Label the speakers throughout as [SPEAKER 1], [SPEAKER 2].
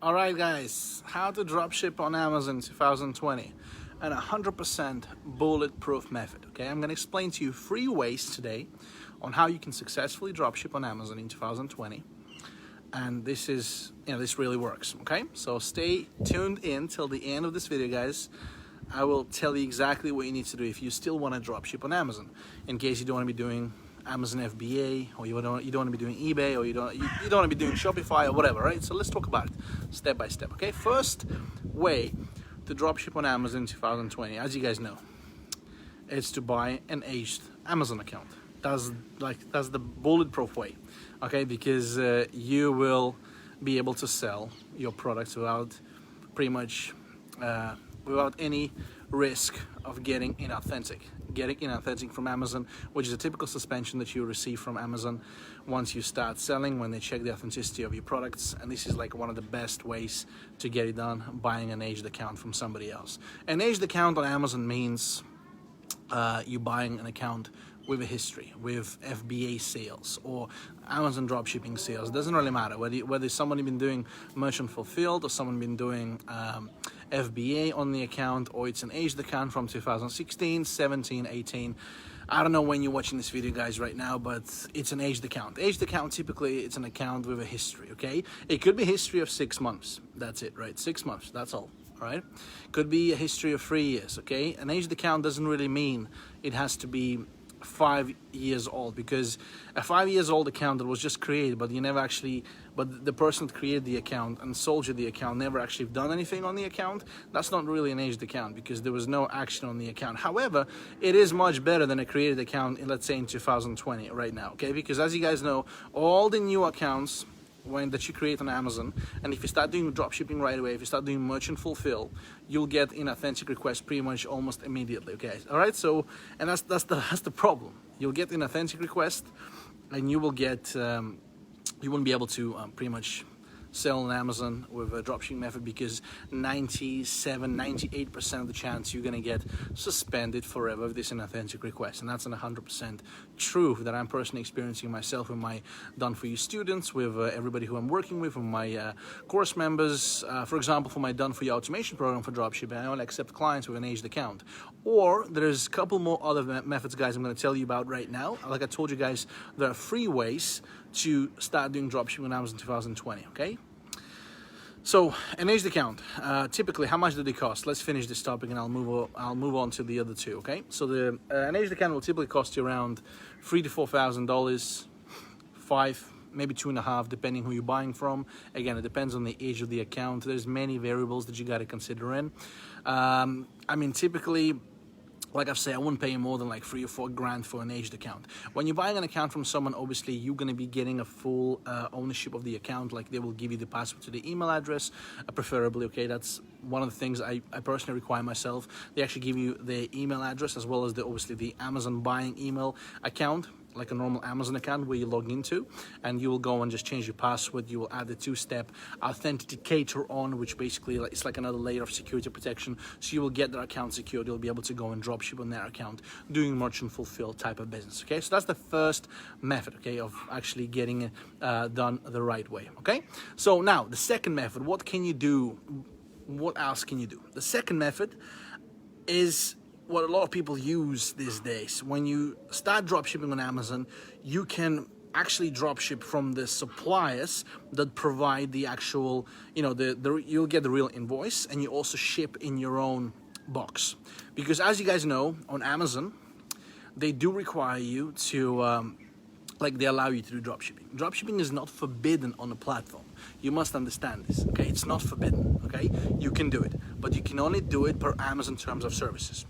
[SPEAKER 1] Alright guys, how to dropship on Amazon 2020 and 100% bulletproof method. Okay, I'm going to explain to you 3 ways today on how you can successfully dropship on Amazon in 2020. And this is, this really works. Okay, so stay tuned in till the end of this video, guys. I will tell you exactly what you need to do if you still want to dropship on Amazon, in case you don't want to be doing Amazon FBA, or you don't want to be doing eBay, or you don't want to be doing Shopify or whatever, right? So let's talk about it step by step. Okay, first way to dropship on Amazon in 2020, as you guys know, is to buy an aged Amazon account. That's the bulletproof way, okay? Because you will be able to sell your products without pretty much without any risk of getting inauthentic from Amazon, which is a typical suspension that you receive from Amazon once you start selling, when they check the authenticity of your products. And this is like one of the best ways to get it done, buying an aged account from somebody else. An aged account on Amazon means you buying an account with a history, with FBA sales or Amazon dropshipping sales. It doesn't really matter whether somebody been doing merchant fulfilled or someone been doing FBA on the account, or it's an aged account from 2016, 17, 18. I don't know when you're watching this video, guys, right now, but it's an aged account. Aged account, typically it's an account with a history, okay? It could be a history of 6 months. That's it, right? 6 months, that's all. All right, could be a history of 3 years. Okay, an aged account doesn't really mean it has to be 5 years old, because a 5 years old account that was just created, but the person that created the account and sold you the account never actually done anything on the account, that's not really an aged account, because there was no action on the account. However, it is much better than a created account in, let's say, in 2020 right now. Okay, because as you guys know, all the new accounts that you create on Amazon, and if you start doing dropshipping right away, if you start doing merchant fulfill, you'll get inauthentic requests pretty much almost immediately. Okay, all right. So, and that's the problem. You'll get inauthentic request, and you will get you won't be able to pretty much sell on Amazon with a dropshipping method, because 98% of the chance you're gonna get suspended forever with this inauthentic request. And that's an 100% truth that I'm personally experiencing myself with my Done For You students, with everybody who I'm working with my course members. For example, for my Done For You automation program for dropshipping, I only accept clients with an aged account. Or there's a couple more other methods, guys, I'm gonna tell you about right now. Like I told you guys, there are 3 ways to start doing dropshipping on Amazon 2020, okay? So, an aged account, typically, how much do they cost? Let's finish this topic and I'll move on to the other 2, okay? So an aged account will typically cost you around $3,000 to $4,000, 5, maybe 2.5, depending who you're buying from. Again, it depends on the age of the account. There's many variables that you got to consider in. I mean, typically, like I've said, I wouldn't pay you more than like $3 or $4 grand for an aged account. When you're buying an account from someone, obviously you're going to be getting a full ownership of the account. Like, they will give you the password to the email address, preferably. Okay, that's one of the things I personally require myself. They actually give you the email address, as well as obviously the Amazon buying email account, like a normal Amazon account where you log into, and you will go and just change your password. You will add the 2-step authenticator on, which basically it's like another layer of security protection. So you will get their account secured. You'll be able to go and dropship on their account, doing merchant fulfill type of business. Okay, so that's the first method, okay, of actually getting it done the right way. Okay, so now the second method. What can you do? What else can you do? The second method is what a lot of people use these days. When you start dropshipping on Amazon, you can actually dropship from the suppliers that provide the actual, you'll get the real invoice, and you also ship in your own box. Because as you guys know, on Amazon, they do require you to, they allow you to do dropshipping. Dropshipping is not forbidden on the platform. You must understand this, okay? It's not forbidden, okay? You can do it, but you can only do it per Amazon terms of services.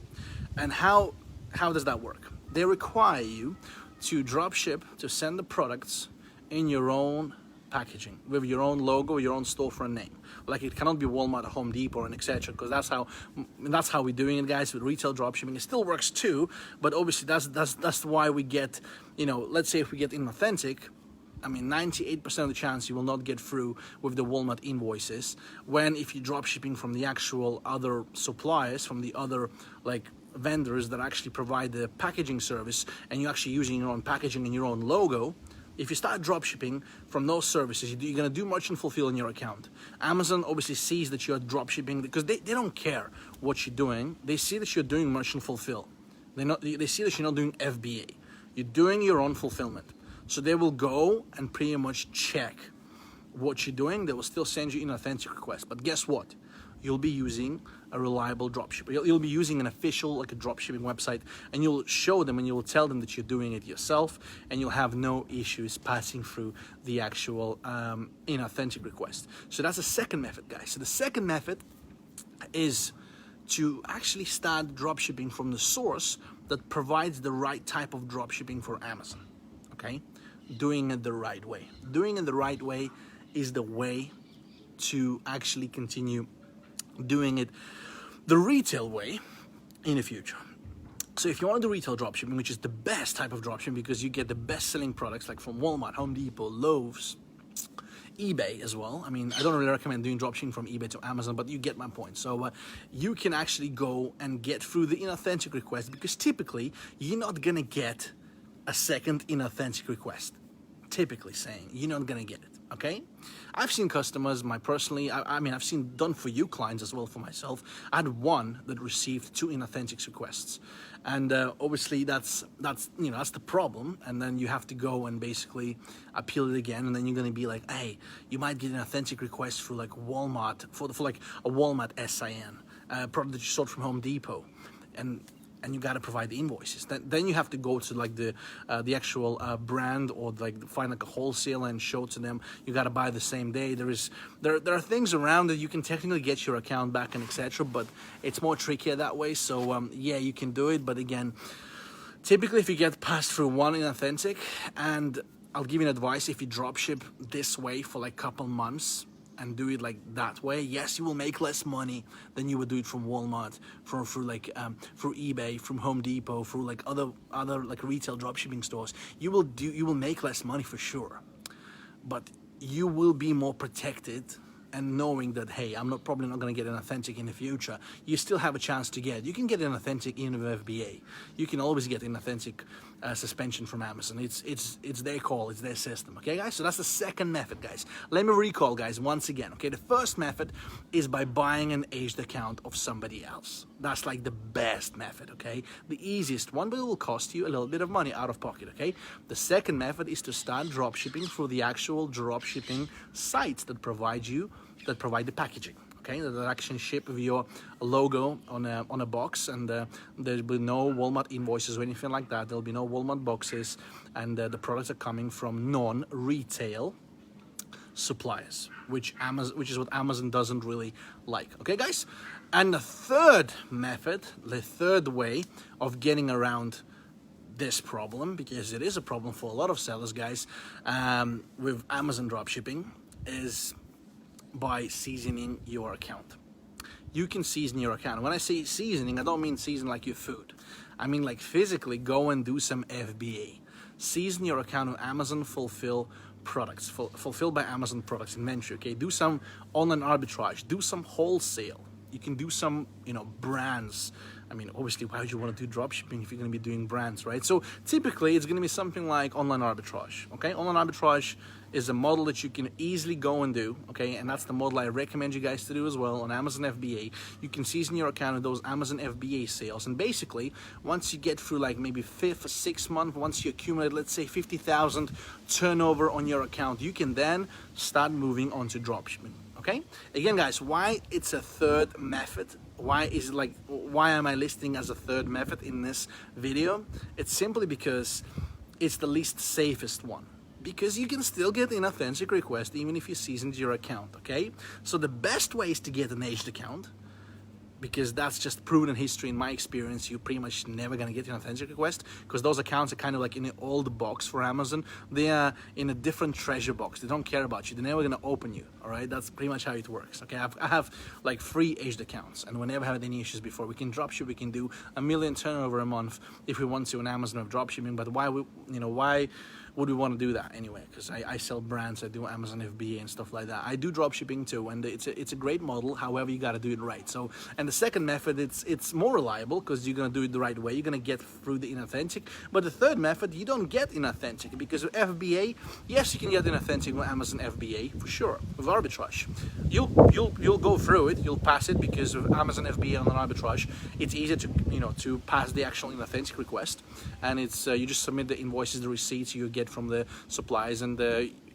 [SPEAKER 1] And how does that work? They require you to dropship, to send the products in your own packaging, with your own logo, your own storefront name. Like, it cannot be Walmart or Home Depot or an etc., because that's how we're doing it, guys, with retail dropshipping. It still works too, but obviously that's why we get, let's say if we get inauthentic, I mean, 98% of the chance you will not get through with the Walmart invoices, when if you're dropshipping from the actual other suppliers, from the other vendors that actually provide the packaging service, and you're actually using your own packaging and your own logo, If you start dropshipping from those services, you're going to do merchant fulfill in your account. Amazon obviously sees that you're dropshipping because they don't care what you're doing. They see that you're doing merchant fulfill. They see that you're not doing FBA. You're doing your own fulfillment. So they will go and pretty much check what you're doing. They will still send you an authentic request. But guess what? You'll be using a reliable dropshipper. You'll be using an official, like a dropshipping website, and you'll show them and you will tell them that you're doing it yourself, and you'll have no issues passing through the actual inauthentic request. So that's the second method, guys. So the second method is to actually start dropshipping from the source that provides the right type of dropshipping for Amazon, okay? Doing it the right way. Doing it the right way is the way to actually continue doing it the retail way in the future. So if you want to do retail dropshipping, which is the best type of dropshipping because you get the best selling products like from Walmart, Home Depot, Lowe's, eBay as well. I mean, I don't really recommend doing dropshipping from eBay to Amazon, but you get my point. So you can actually go and get through the inauthentic request because typically you're not going to get a second inauthentic request. Typically saying you're not going to get it. Okay, I've seen customers, I mean, I've seen done for you clients as well for myself. I had one that received 2 inauthentic requests, and obviously that's the problem. And then you have to go and basically appeal it again, and then you're going to be like, hey, you might get an authentic request for like Walmart for like a Walmart SIN product that you sold from Home Depot, and you got to provide the invoices. Then you have to go to like the actual brand or like find like a wholesaler and show to them. You got to buy the same day. There are things around that you can technically get your account back and etc. But it's more trickier that way. So yeah, you can do it. But again, typically if you get passed through one inauthentic, and I'll give you an advice: if you dropship this way for like a couple months and do it like that way, yes, you will make less money than you would do it from Walmart, through eBay, from Home Depot, through like other like retail dropshipping stores. You will make less money for sure, but you will be more protected. And knowing that, hey, I'm probably not going to get an authentic in the future, you still have a chance to get. You can get an authentic in with FBA. You can always get an authentic suspension from Amazon. It's their call. It's their system. Okay, guys. So that's the second method, guys. Let me recall, guys, once again. Okay, the first method is by buying an aged account of somebody else. That's like the best method. Okay, the easiest one, but it will cost you a little bit of money out of pocket. Okay. The second method is to start dropshipping through the actual dropshipping sites that provide the packaging, okay, that actually ship with your logo on a box, and there'll be no Walmart invoices or anything like that. There'll be no Walmart boxes, and the products are coming from non-retail suppliers, which is what Amazon doesn't really like. Okay, guys, and the third method, the third way of getting around this problem, because it is a problem for a lot of sellers, guys, with Amazon dropshipping, is by seasoning your account. You can season your account. When I say seasoning, I don't mean season like your food. I mean like physically go and do some FBA. Season your account with Amazon Fulfill products, fulfilled by Amazon products inventory. Okay, do some online arbitrage, do some wholesale. You can do some, brands. I mean, obviously, why would you want to do dropshipping if you're going to be doing brands, right? So typically, it's going to be something like online arbitrage, okay? Online arbitrage is a model that you can easily go and do, okay? And that's the model I recommend you guys to do as well on Amazon FBA. You can season your account with those Amazon FBA sales. And basically, once you get through like maybe 5th or 6th month, once you accumulate, let's say 50,000 turnover on your account, you can then start moving on to dropshipping. Okay, again, guys, why it's a third method? Why am I listing as a third method in this video? It's simply because it's the least safest one. Because you can still get an authentic request even if you seasoned your account, okay? So the best way is to get an aged account, because that's just proven history. In my experience, you're pretty much never gonna get an authentic request, because those accounts are kind of like in an old box for Amazon. They are in a different treasure box. They don't care about you. They're never gonna open you, all right? That's pretty much how it works, okay? I have like 3 aged accounts, and we never had any issues before. We can dropship, we can do $1 million turnover a month if we want to on Amazon with dropshipping, but why would we want to do that anyway? Because I sell brands, I do Amazon FBA and stuff like that. I do drop shipping too, and it's a great model. However, you got to do it right. So, and the second method, it's more reliable because you're gonna do it the right way. You're gonna get through the inauthentic. But the third method, you don't get inauthentic, because with FBA, yes, you can get inauthentic with Amazon FBA for sure. With Arbitrage, you'll go through it, you'll pass it, because with Amazon FBA on an Arbitrage, it's easier to to pass the actual inauthentic request, and it's you just submit the invoices, the receipts you get from the suppliers, and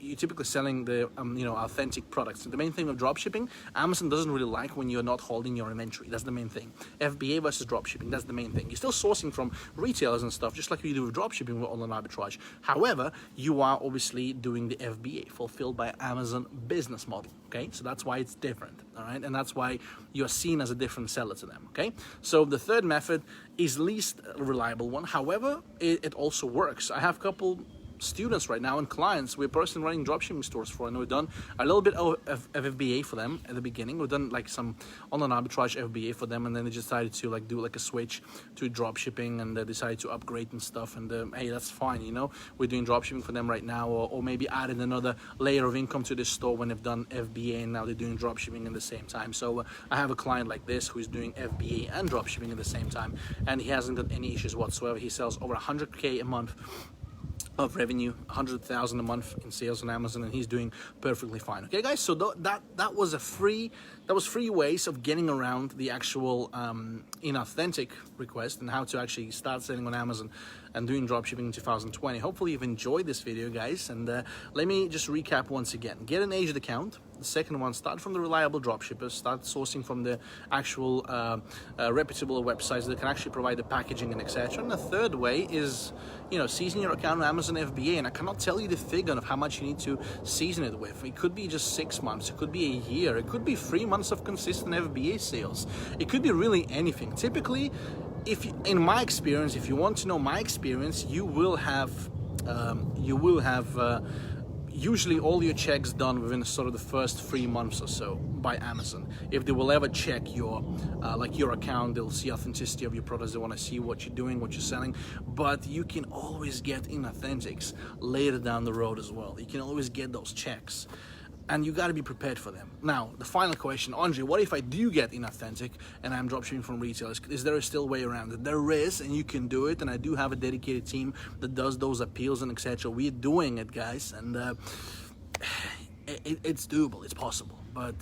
[SPEAKER 1] you're typically selling the authentic products. The main thing with dropshipping, Amazon doesn't really like when you're not holding your inventory. That's the main thing. FBA versus dropshipping, that's the main thing. You're still sourcing from retailers and stuff, just like you do with dropshipping with online arbitrage. However, you are obviously doing the FBA, fulfilled by Amazon business model. Okay, so that's why it's different. All right, and that's why you're seen as a different seller to them. Okay, so the third method is least reliable one. However, it also works. I have a couple students right now and clients we're personally running dropshipping stores for, and we've done a little bit of FBA for them at the beginning. We've done like some online arbitrage FBA for them, and then they decided to like do like a switch to dropshipping, and they decided to upgrade and stuff, and hey, that's fine, we're doing dropshipping for them right now, or maybe adding another layer of income to this store when they've done FBA and now they're doing dropshipping at the same time. So I have a client like this who's doing FBA and dropshipping at the same time, and he hasn't got any issues whatsoever. He sells over 100K a month of revenue, 100,000 a month in sales on Amazon, and he's doing perfectly fine. Okay, guys, so that was free ways of getting around the actual inauthentic request, and how to actually start selling on Amazon and doing dropshipping in 2020. Hopefully you've enjoyed this video, guys, and let me just recap once again. Get an agent account. The second one, start from the reliable dropshippers, start sourcing from the actual reputable websites that can actually provide the packaging and etc. And the third way is, season your account on Amazon FBA, and I cannot tell you the figure of how much you need to season it with. It could be just 6 months, it could be a year, it could be 3 months of consistent FBA sales. It could be really anything. Typically, in my experience, if you want to know my experience, you will have usually all your checks done within sort of the first 3 months or so by Amazon. If they will ever check your account, they'll see authenticity of your products, they want to see what you're doing, what you're selling. But you can always get inauthentics later down the road as well. You can always get those checks, and you got to be prepared for them. Now, the final question, Andre, what if I do get inauthentic and I'm dropshipping from retailers? Is there still a way around it? There is, and you can do it, and I do have a dedicated team that does those appeals and etc. We're doing it, guys, and it's doable, it's possible. But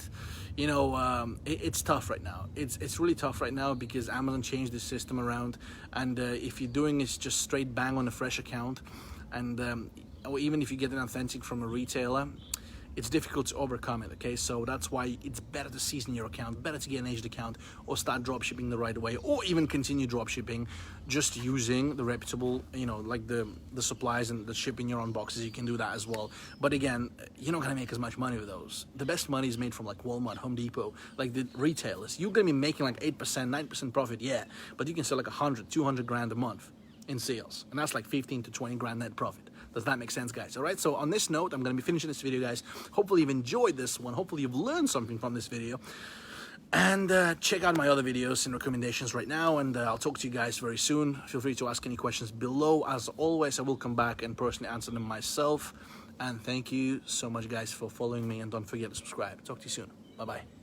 [SPEAKER 1] it's tough right now. It's really tough right now because Amazon changed the system around, and if you're doing it just straight bang on a fresh account, and or even if you get an authentic from a retailer, it's difficult to overcome it, okay? So that's why it's better to season your account, better to get an agent account, or start dropshipping the right way, or even continue dropshipping just using the reputable, like the supplies and the shipping your own boxes. You can do that as well. But again, you're not gonna make as much money with those. The best money is made from like Walmart, Home Depot, like the retailers. You're gonna be making like 8%, 9% profit, yeah, but you can sell like 100, 200 grand a month in sales, and that's like 15 to 20 grand net profit. Does that make sense, guys? All right, so on this note, I'm going to be finishing this video, guys. Hopefully you've enjoyed this one. Hopefully you've learned something from this video. And check out my other videos and recommendations right now, and I'll talk to you guys very soon. Feel free to ask any questions below. As always, I will come back and personally answer them myself. And thank you so much, guys, for following me, and don't forget to subscribe. Talk to you soon. Bye-bye.